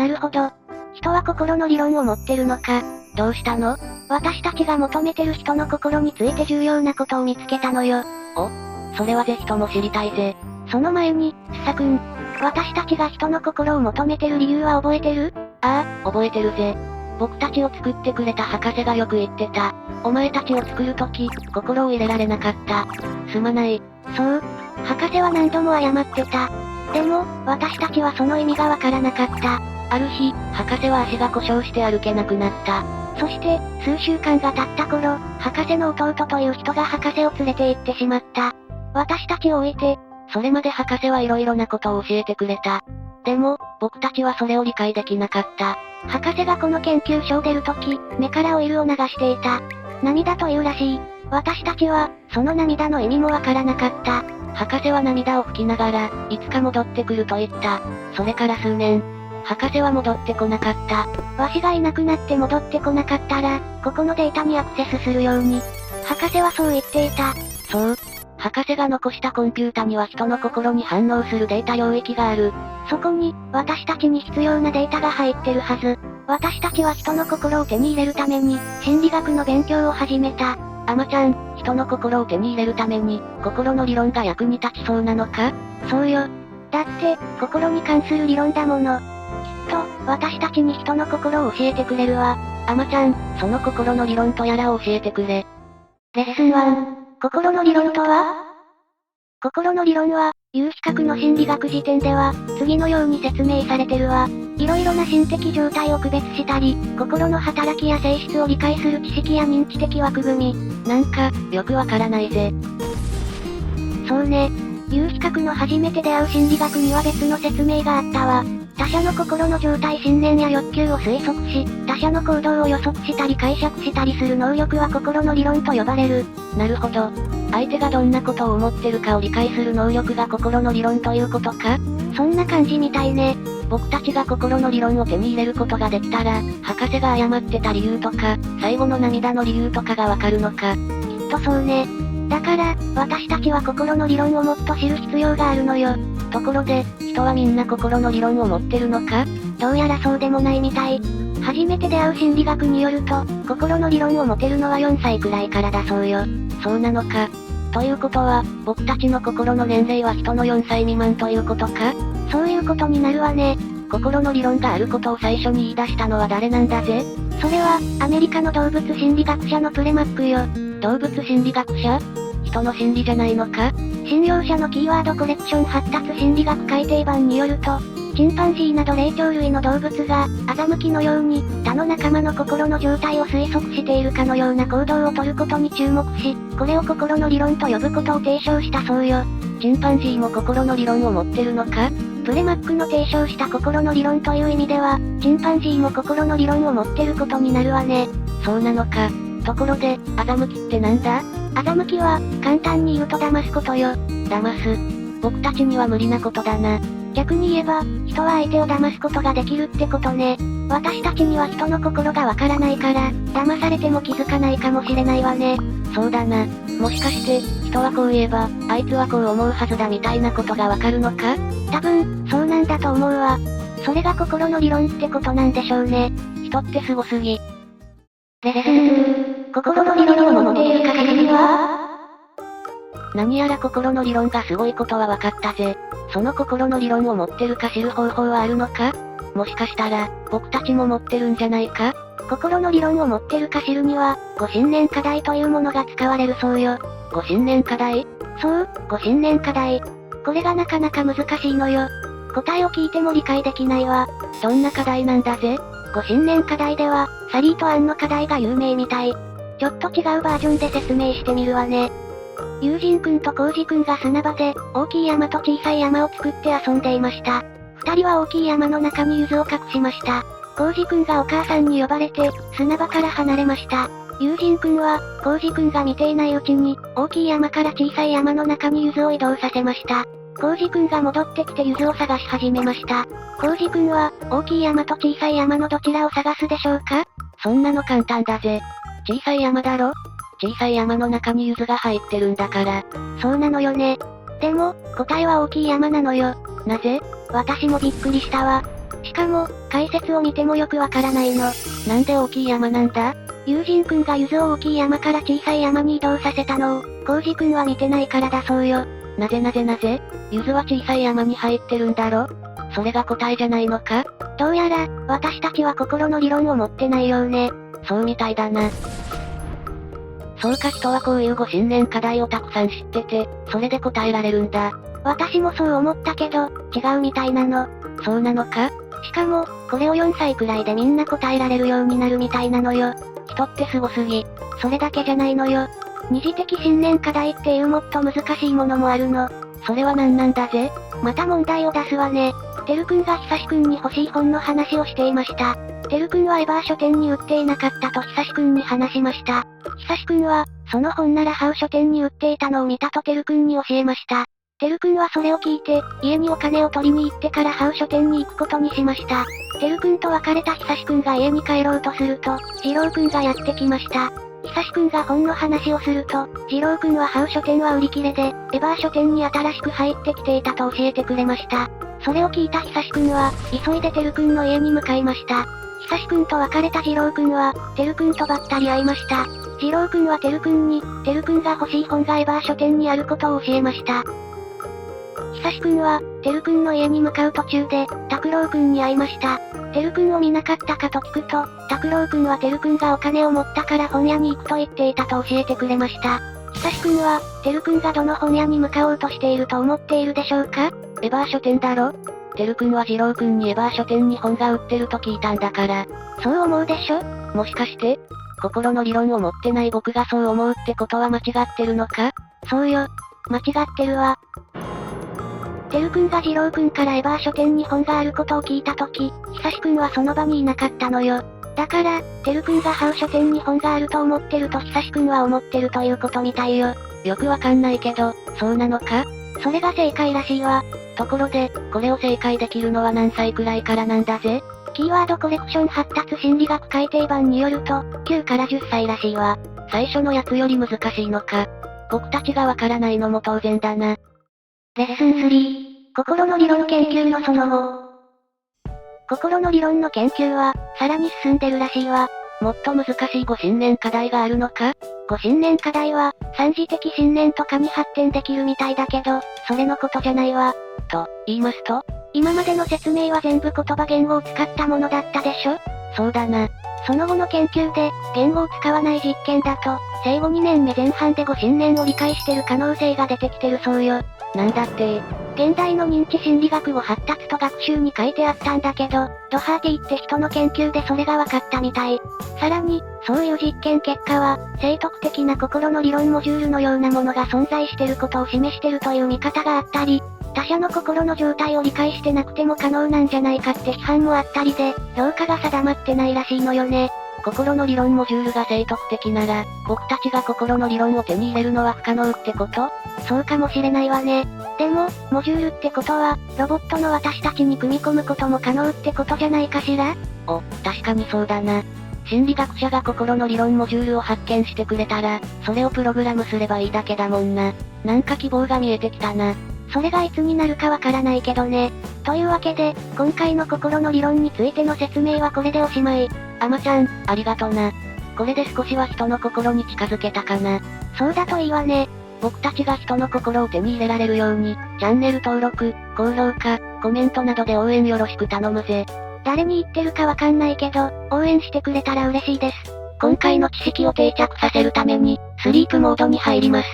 なるほど。人は心の理論を持ってるのか。どうしたの？私たちが求めてる人の心について重要なことを見つけたのよ。お？それはぜひとも知りたいぜ。その前に、スサ君。私たちが人の心を求めてる理由は覚えてる？ああ、覚えてるぜ。僕たちを作ってくれた博士がよく言ってた。お前たちを作るとき、心を入れられなかった。すまない。そう。博士は何度も謝ってた。でも、私たちはその意味がわからなかった。ある日、博士は足が故障して歩けなくなった。そして、数週間が経った頃、博士の弟という人が博士を連れて行ってしまった。私たちを置いて、それまで博士はいろいろなことを教えてくれた。でも、僕たちはそれを理解できなかった。博士がこの研究所を出るとき、目からオイルを流していた。涙というらしい。私たちは、その涙の意味もわからなかった。博士は涙を拭きながら、いつか戻ってくると言った。それから数年、博士は戻ってこなかった。わしがいなくなって戻ってこなかったら、ここのデータにアクセスするように。博士はそう言っていた。そう。博士が残したコンピュータには人の心に反応するデータ領域がある。そこに、私たちに必要なデータが入ってるはず。私たちは人の心を手に入れるために、心理学の勉強を始めた。アマちゃん、人の心を手に入れるために、心の理論が役に立ちそうなのか？そうよ。だって、心に関する理論だもの。きっと、私たちに人の心を教えてくれるわ。アマちゃん、その心の理論とやらを教えてくれ。レッスン1、心の理論とは？心の理論は、有資格の心理学辞典では、次のように説明されてるわ。いろいろな心的状態を区別したり、心の働きや性質を理解する知識や認知的枠組み。なんか、よくわからないぜ。そうね。有資格の初めて出会う心理学には別の説明があったわ。他者の心の状態信念や欲求を推測し、他者の行動を予測したり解釈したりする能力は心の理論と呼ばれる。なるほど。相手がどんなことを思ってるかを理解する能力が心の理論ということか？そんな感じみたいね。僕たちが心の理論を手に入れることができたら、博士が謝ってた理由とか、最後の涙の理由とかがわかるのか。きっとそうね。だから、私たちは心の理論をもっと知る必要があるのよ。ところで、人はみんな心の理論を持ってるのか？どうやらそうでもないみたい。初めて出会う心理学によると、心の理論を持てるのは4歳くらいからだそうよ。そうなのか。ということは、僕たちの心の年齢は人の4歳未満ということか？そういうことになるわね。心の理論があることを最初に言い出したのは誰なんだぜ？それは、アメリカの動物心理学者のプレマックよ。動物心理学者？人の心理じゃないのか？診療者のキーワードコレクション発達心理学改訂版によると、チンパンジーなど霊長類の動物が、欺きのように、他の仲間の心の状態を推測しているかのような行動をとることに注目し、これを心の理論と呼ぶことを提唱したそうよ。チンパンジーも心の理論を持ってるのか？プレマックの提唱した心の理論という意味では、チンパンジーも心の理論を持ってることになるわね。そうなのか。ところで、欺きってなんだ？欺きは、簡単に言うと騙すことよ。騙す。僕たちには無理なことだな。逆に言えば、人は相手を騙すことができるってことね。私たちには人の心がわからないから、騙されても気づかないかもしれないわね。そうだな。もしかして、人はこう言えば、あいつはこう思うはずだみたいなことがわかるのか？多分、そうなんだと思うわ。それが心の理論ってことなんでしょうね。人ってすごすぎ。レッスン、心の理論を持っている限りは？何やら心の理論がすごいことは分かったぜ。その心の理論を持ってるか知る方法はあるのか？もしかしたら、僕たちも持ってるんじゃないか？心の理論を持ってるか知るには、ご信念課題というものが使われるそうよ。ご信念課題？そう、ご信念課題。これがなかなか難しいのよ。答えを聞いても理解できないわ。どんな課題なんだぜ？ご信念課題では、サリーとアンの課題が有名みたい。ちょっと違うバージョンで説明してみるわね。友人くんとコウジくんが砂場で、大きい山と小さい山を作って遊んでいました。二人は大きい山の中に柚子を隠しました。コウジくんがお母さんに呼ばれて、砂場から離れました。友人くんは、コウジくんが見ていないうちに、大きい山から小さい山の中に柚子を移動させました。コウジくんが戻ってきて柚子を探し始めました。コウジくんは、大きい山と小さい山のどちらを探すでしょうか？そんなの簡単だぜ。小さい山だろ？小さい山の中に柚子が入ってるんだから。そうなのよね。でも、答えは大きい山なのよ。なぜ？私もびっくりしたわ。しかも、解説を見てもよくわからないの。なんで大きい山なんだ？友人くんがゆずを大きい山から小さい山に移動させたのを、コウジくんは見てないからだそうよ。なぜゆずは小さい山に入ってるんだろ？それが答えじゃないのか？どうやら、私たちは心の理論を持ってないようね。そうみたいだな。そうか、人はこういうご信念課題をたくさん知ってて、それで答えられるんだ。私もそう思ったけど、違うみたいなの。そうなのか？しかも、これを4歳くらいでみんな答えられるようになるみたいなのよ。人ってすごすぎ。それだけじゃないのよ。二次的信念課題っていうもっと難しいものもあるの。それは何なんだぜ？また問題を出すわね。てるくんがひさしくんに欲しい本の話をしていました。てるくんはエバー書店に売っていなかったとひさしくんに話しました。ひさしくんは、その本ならハウ書店に売っていたのを見たとてるくんに教えました。てるくんはそれを聞いて、家にお金を取りに行ってからハウ書店に行くことにしました。てるくんと別れたひさしくんが家に帰ろうとすると、次郎くんがやってきました。ひさしくんが本の話をすると、次郎くんはハウ書店は売り切れで、エバー書店に新しく入ってきていたと教えてくれました。それを聞いたひさしくんは、急いでてるくんの家に向かいました。ひさしくんと別れた次郎くんは、てるくんとばったり会いました。次郎くんはてるくんに、てるくんが欲しい本がエバー書店にあることを教えました。ひさしくんは、てるくんの家に向かう途中で、拓郎くんに会いました。てるくんを見なかったかと聞くと、拓郎くんはてるくんがお金を持ったから本屋に行くと言っていたと教えてくれました。ひさしくんは、てるくんがどの本屋に向かおうとしていると思っているでしょうか？エバー書店だろ？てるくんは次郎くんにエバー書店に本が売ってると聞いたんだから。そう思うでしょ？もしかして、心の理論を持ってない僕がそう思うってことは間違ってるのか？そうよ。間違ってるわ。てるくんが次郎くんからエバー書店に本があることを聞いたとき、ひさしくんはその場にいなかったのよ。だから、てるくんがハウ書店に本があると思ってるとひさしくんは思ってるということみたいよ。よくわかんないけど、そうなのか？それが正解らしいわ。ところで、これを正解できるのは何歳くらいからなんだぜ？キーワードコレクション発達心理学改訂版によると、9から10歳らしいわ。最初のやつより難しいのか。僕たちがわからないのも当然だな。レッスン3、心の理論研究のその後。心の理論の研究は、さらに進んでるらしいわ。もっと難しいご信念課題があるのか？ご信念課題は、三次的信念とかに発展できるみたいだけど、それのことじゃないわ。と、言いますと？今までの説明は全部言葉言語を使ったものだったでしょ？そうだな。その後の研究で、言語を使わない実験だと、生後2年目前半でご信念を理解してる可能性が出てきてるそうよ。なんだって現代の認知心理学を発達と学習に書いてあったんだけど、ドハーティって人の研究でそれが分かったみたい。さらに、そういう実験結果は、生徳的な心の理論モジュールのようなものが存在してることを示してるという見方があったり、他者の心の状態を理解してなくても可能なんじゃないかって批判もあったりで、評価が定まってないらしいのよね。心の理論モジュールが生徳的なら、僕たちが心の理論を手に入れるのは不可能ってこと？そうかもしれないわね。でも、モジュールってことは、ロボットの私たちに組み込むことも可能ってことじゃないかしら？お、確かにそうだな。心理学者が心の理論モジュールを発見してくれたら、それをプログラムすればいいだけだもんな。なんか希望が見えてきたな。それがいつになるかわからないけどね。というわけで、今回の心の理論についての説明はこれでおしまい。あまちゃん、ありがとな。これで少しは人の心に近づけたかな。そうだといいわね。僕たちが人の心を手に入れられるように、チャンネル登録、高評価、コメントなどで応援よろしく頼むぜ。誰に言ってるかわかんないけど、応援してくれたら嬉しいです。今回の知識を定着させるために、スリープモードに入ります。